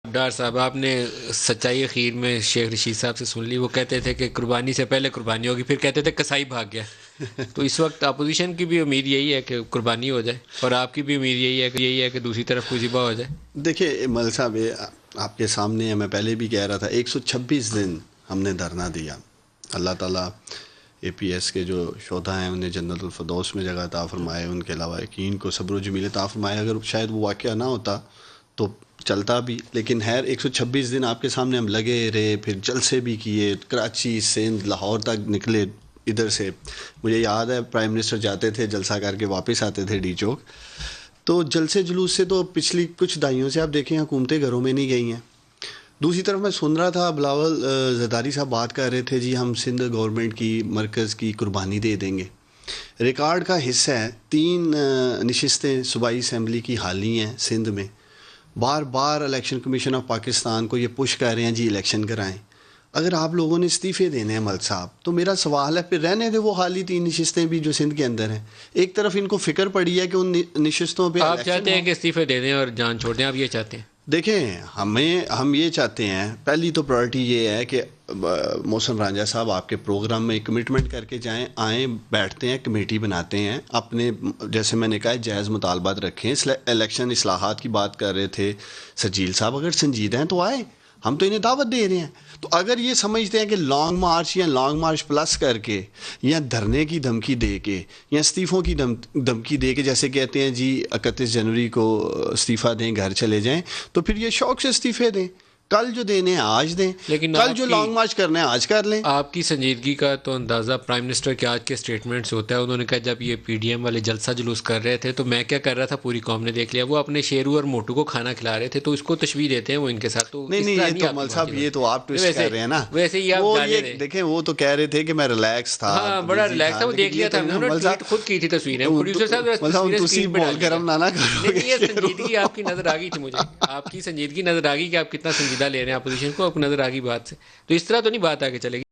ڈار صاحب، آپ نے سچائی خیر میں شیخ رشید صاحب سے سن لی. وہ کہتے تھے کہ قربانی سے پہلے قربانی ہوگی، پھر کہتے تھے کسائی بھاگ گیا. تو اس وقت اپوزیشن کی بھی امید یہی ہے کہ قربانی ہو جائے، اور آپ کی بھی امید یہی ہے کہ دوسری طرف کوئی ذبح ہو جائے. دیکھیے مل صاحب، آپ کے سامنے میں پہلے بھی کہہ رہا تھا 126 دن ہم نے دھرنا دیا. اللہ تعالیٰ اے پی ایس کے جو شہدا ہیں انہیں جنت الفردوس میں جگہ عطا فرمائے، ان کے علاوہ یقین کو صبر و جمیل عطا فرمائے. اگر شاید وہ واقعہ نہ ہوتا تو چلتا بھی، لیکن خیر 126 دن آپ کے سامنے ہم لگے رہے، پھر جلسے بھی کیے، کراچی، سندھ، لاہور تک نکلے. ادھر سے مجھے یاد ہے پرائم منسٹر جاتے تھے جلسہ کر کے واپس آتے تھے ڈی چوک. تو جلسے جلوس سے تو پچھلی کچھ دہائیوں سے آپ دیکھیں حکومتیں گھروں میں نہیں گئی ہیں. دوسری طرف میں سن رہا تھا بلاول زرداری صاحب بات کر رہے تھے، جی ہم سندھ گورنمنٹ کی مرکز کی قربانی دے دیں گے. ریکارڈ کا حصہ ہے 3 نشستیں صوبائی اسمبلی کی حالی ہیں سندھ میں. بار بار الیکشن کمیشن آف پاکستان کو یہ پش کر رہے ہیں جی الیکشن کرائیں. اگر آپ لوگوں نے استعفے دینے ہیں ملک صاحب، تو میرا سوال ہے پھر رہنے دے وہ حالی 3 نشستیں بھی جو سندھ کے اندر ہیں. ایک طرف ان کو فکر پڑی ہے کہ ان نشستوں پہ آپ چاہتے ہیں کہ استعفے دے دیں اور جان چھوڑ دیں، آپ یہ چاہتے ہیں؟ دیکھیں ہم یہ چاہتے ہیں، پہلی تو پرائرٹی یہ ہے کہ محسن رانجھا صاحب آپ کے پروگرام میں کمٹمنٹ کر کے جائیں، آئیں، بیٹھتے ہیں، کمیٹی بناتے ہیں، اپنے جیسے میں نے کہا جائز مطالبات رکھیں. الیکشن اصلاحات کی بات کر رہے تھے سجیل صاحب، اگر سنجیدہ ہیں تو آئیں، ہم تو انہیں دعوت دے رہے ہیں. تو اگر یہ سمجھتے ہیں کہ لانگ مارچ یا لانگ مارچ پلس کر کے یا دھرنے کی دھمکی دے کے یا استعفوں کی دھمکی دے کے، جیسے کہتے ہیں جی 31 جنوری کو استعفیٰ دیں، گھر چلے جائیں، تو پھر یہ شوق سے استعفے دیں. کل جو دینے ہیں آج دیں، لیکن کل جو لانگ مارچ کرنا ہے آج کر لیں. آپ کی سنجیدگی کا تو اندازہ پرائم منسٹر کے آج کے سٹیٹمنٹ سے ہوتا ہے. انہوں نے کہا جب یہ پی ڈی ایم والے جلسہ جلوس کر رہے تھے تو میں کیا کر رہا تھا پوری قوم نے دیکھ لیا. وہ اپنے شیرو اور موٹو کو کھانا کھلا رہے تھے، تو اس کو تشبیہ دیتے ہیں وہ ان کے ساتھ. تو نہیں یہ تو مل صاحب یہ تو آپ ٹویسٹ کر رہے ہیں نا. ویسے ہی وہ آپ یہ دیکھیں، وہ تو کہہ رہے تھے کہ میں ریلیکس تھا. ہاں بڑا ریلیکس تھا، وہ دیکھ لیا تھا، انہوں نے ٹویٹ خود کی تھی تصویریں. پروڈیوسر صاحب تسی بول کر ہم نہ کرو. یہ سنجیدگی آپ کی نظر آ گئی تھی، مجھے آپ کی سنجیدگی نظر آ گئی کہ آپ کتنا سنجیدہ لے رہے ہیں اپوزیشن کو. آپ کو نظر آ گئی بات سے، تو اس طرح تو نہیں بات آگے چلے گی.